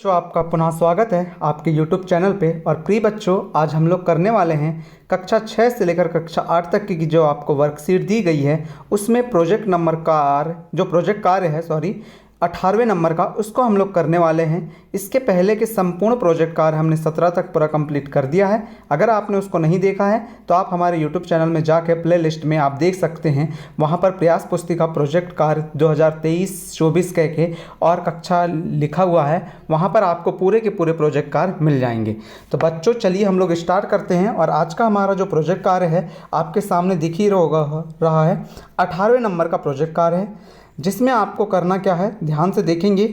बच्चों, आपका पुनः स्वागत है आपके YouTube चैनल पे। और प्रिय बच्चों, आज हम लोग करने वाले हैं कक्षा 6 से लेकर कक्षा 8 तक की जो आपको वर्कशीट दी गई है उसमें प्रोजेक्ट कार्य है 18वें नंबर का, उसको हम लोग करने वाले हैं। इसके पहले के संपूर्ण प्रोजेक्ट कार्य हमने 17 तक पूरा कंप्लीट कर दिया है। अगर आपने उसको नहीं देखा है तो आप हमारे YouTube चैनल में जाकर प्ले लिस्ट में आप देख सकते हैं। वहाँ पर प्रयास पुस्तिका प्रोजेक्ट कार्य 2023-24 कह के और कक्षा लिखा हुआ है, वहाँ पर आपको पूरे के पूरे प्रोजेक्ट कार्य मिल जाएंगे। तो बच्चों, चलिए हम लोग स्टार्ट करते हैं। और आज का हमारा जो प्रोजेक्ट कार्य है आपके सामने दिख ही रहा है 18वें नंबर का प्रोजेक्ट कार्य है, जिसमें आपको करना क्या है, ध्यान से देखेंगे।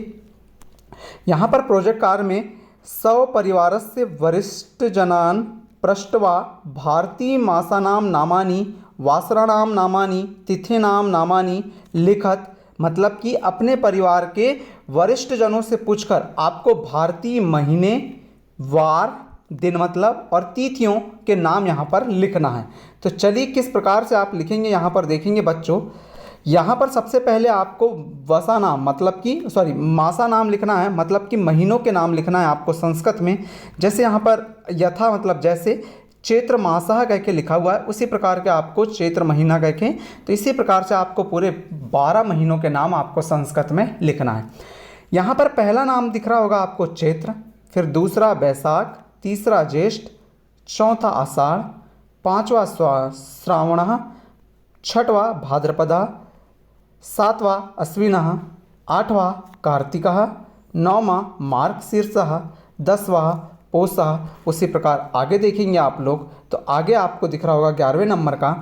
यहाँ पर प्रोजेक्ट कार्य में 100 परिवारस्य वरिष्ठ जनान पृष्ट्वा भारतीय मासानां नामानि वासराणां नामानि तिथीनां नामानि लिखत। मतलब कि अपने परिवार के वरिष्ठ जनों से पूछकर आपको भारतीय महीने, वार, दिन मतलब और तिथियों के नाम यहाँ पर लिखना है। तो चलिए किस प्रकार से आप लिखेंगे यहाँ पर देखेंगे बच्चों। यहाँ पर सबसे पहले आपको वसा नाम मतलब कि मासा नाम लिखना है, मतलब कि महीनों के नाम लिखना है आपको संस्कृत में। जैसे यहाँ पर यथा मतलब जैसे चैत्र मासः कह के लिखा हुआ है, उसी प्रकार के आपको चैत्र महीना कह के, तो इसी प्रकार से आपको पूरे 12 महीनों के नाम आपको संस्कृत में लिखना है। यहाँ पर पहला नाम दिख रहा होगा आपको चैत्र, फिर दूसरा बैसाख, तीसरा ज्येष्ठ, चौथा आषाढ़, पाँचवा श्रावण, छठवां भाद्रपदा, सातवां अश्विनः, आठवां कार्तिकः, नौवां मार्गशीर्षः, 10वां पौषः। उसी प्रकार आगे देखेंगे आप लोग तो आगे आपको दिख रहा होगा 11वें नंबर का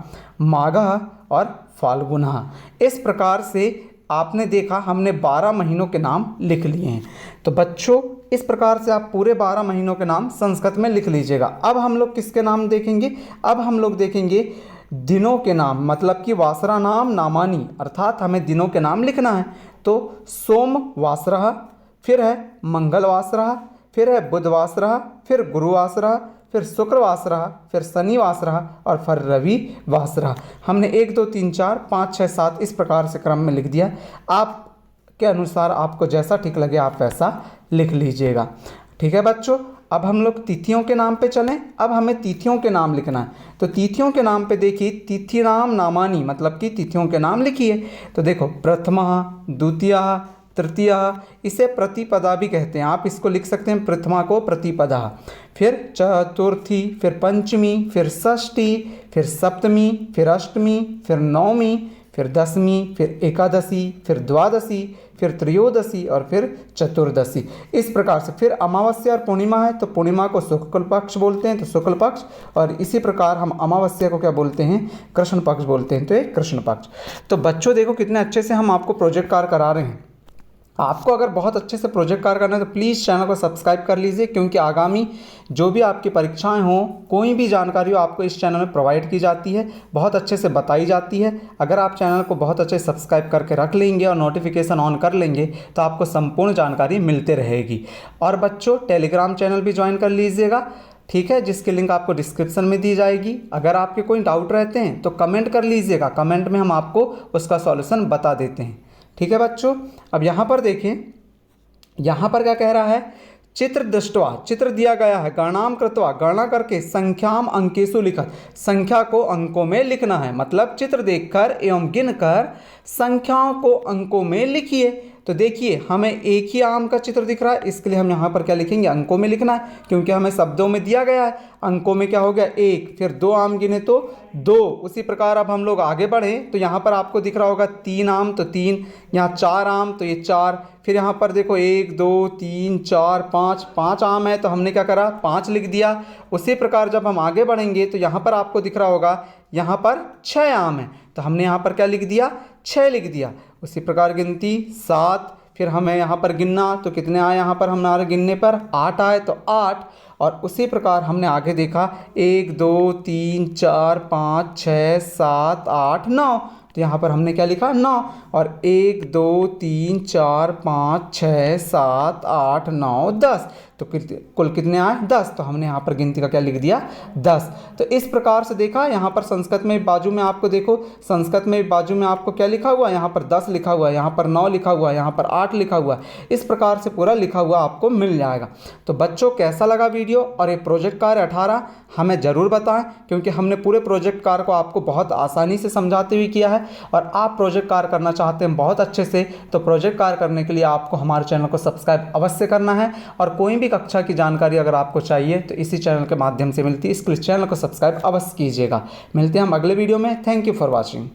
माघः और फाल्गुनः। इस प्रकार से आपने देखा हमने 12 महीनों के नाम लिख लिए हैं। तो बच्चों, इस प्रकार से आप पूरे 12 महीनों के नाम संस्कृत में लिख लीजिएगा। अब हम लोग किसके नाम देखेंगे, अब हम लोग देखेंगे दिनों के नाम, मतलब कि वासराणां नामानि, अर्थात हमें दिनों के नाम लिखना है। तो सोम वासरः, फिर है मंगल वासरः, फिर है बुध वासरः, फिर गुरु वासरः, फिर शुक्र वासरः, फिर शनि वासरः और फिर रवि वासरः। हमने 1 2 3 4 5 6 7 इस प्रकार से क्रम में लिख दिया। आपके अनुसार आपको जैसा ठीक लगे आप वैसा लिख लीजिएगा। ठीक है बच्चों, अब हम लोग तिथियों के नाम पे चलें। अब हमें तिथियों के नाम लिखना है। तो तिथियों के नाम पे देखिए, तिथिनां नामानि मतलब कि तिथियों के नाम लिखिए। तो देखो, प्रथमा, द्वितीया, तृतीया, इसे प्रतिपदा भी कहते हैं। आप इसको लिख सकते हैं प्रथमा को प्रतिपदा, फिर चतुर्थी, फिर पंचमी, फिर षष्ठी, फिर सप्तमी, फिर अष्टमी, फिर नवमी, फिर दसवीं, फिर एकादशी, फिर द्वादशी, फिर त्रयोदशी और फिर चतुर्दशी। इस प्रकार से फिर अमावस्या और पूर्णिमा है, तो पूर्णिमा को शुक्ल पक्ष बोलते हैं, तो शुक्ल पक्ष। और इसी प्रकार हम अमावस्या को क्या बोलते हैं, कृष्ण पक्ष बोलते हैं, तो ये कृष्ण पक्ष। तो बच्चों देखो कितने अच्छे से हम आपको प्रोजेक्ट कार्य करा रहे हैं। आपको अगर बहुत अच्छे से प्रोजेक्ट कार्य करना है तो प्लीज़ चैनल को सब्सक्राइब कर लीजिए, क्योंकि आगामी जो भी आपकी परीक्षाएं हों, कोई भी जानकारी हो, आपको इस चैनल में प्रोवाइड की जाती है, बहुत अच्छे से बताई जाती है। अगर आप चैनल को बहुत अच्छे से सब्सक्राइब करके रख लेंगे और नोटिफिकेशन ऑन कर लेंगे तो आपको संपूर्ण जानकारी मिलते रहेगी। और बच्चों, टेलीग्राम चैनल भी ज्वाइन कर लीजिएगा, ठीक है, जिसकी लिंक आपको डिस्क्रिप्शन में दी जाएगी। अगर आपके कोई डाउट रहते हैं तो कमेंट कर लीजिएगा, कमेंट में हम आपको उसका सॉल्यूशन बता देते हैं। ठीक है बच्चों, अब यहाँ पर देखें, यहाँ पर क्या कह रहा है, चित्र दृष्ट्वा, चित्र दिया गया है, गणनाम कृत्वा, गणना करके, संख्याम अंकेषु लिखत, संख्या को अंकों में लिखना है। मतलब चित्र देखकर एवं गिनकर संख्याओं को अंकों में लिखिए। तो देखिए हमें एक ही आम का चित्र दिख रहा है, इसके लिए हम यहाँ पर क्या लिखेंगे, अंकों में लिखना है, क्योंकि हमें शब्दों में दिया गया है। अंकों में क्या हो गया, 1, फिर 2 आम गिने तो 2। उसी प्रकार अब हम लोग आगे बढ़ें तो यहाँ पर आपको दिख रहा होगा 3 आम, तो 3, यहाँ 4 आम, तो ये 4। फिर यहाँ पर देखो 1 2 3 4 5 आम है, तो हमने क्या करा, 5 लिख दिया। उसी प्रकार जब हम आगे बढ़ेंगे तो यहाँ पर आपको दिख रहा होगा, यहाँ पर 6 आम है, तो हमने यहाँ पर क्या लिख दिया, 6 लिख दिया। उसी प्रकार गिनती 7, फिर हमें यहाँ पर गिनना, तो कितने आए यहाँ पर हमारे गिनने पर, 8 आए, तो 8। और उसी प्रकार हमने आगे देखा 1 2 3 4 5 6 7 8 9, तो तो यहाँ पर हमने क्या लिखा 9, और 1 2 3 4 5 6 7 8 9 10, तो कुल कितने आए 10, तो हमने यहाँ पर गिनती का क्या लिख दिया 10। तो इस प्रकार से देखा, यहाँ पर संस्कृत में बाजू में आपको देखो, संस्कृत में बाजू में आपको क्या लिखा हुआ है, यहाँ पर 10 लिखा हुआ है, यहाँ पर 9 लिखा हुआ है, यहाँ पर 8 लिखा हुआ है, इस प्रकार से पूरा लिखा हुआ आपको मिल जाएगा। तो बच्चों कैसा लगा वीडियो और ये प्रोजेक्ट कार्य 18 हमें ज़रूर बताएं, क्योंकि हमने पूरे प्रोजेक्ट कार्य को आपको बहुत आसानी से समझाते हुए किया है, और आप प्रोजेक्ट कार्य करना चाहते हैं बहुत अच्छे से, तो प्रोजेक्ट कार्य करने के लिए आपको हमारे चैनल को सब्सक्राइब अवश्य करना है। और कोई भी कक्षा की जानकारी अगर आपको चाहिए तो इसी चैनल के माध्यम से मिलती है, इसके लिए चैनल को सब्सक्राइब अवश्य कीजिएगा। मिलते हैं हम अगले वीडियो में। Thank you for watching.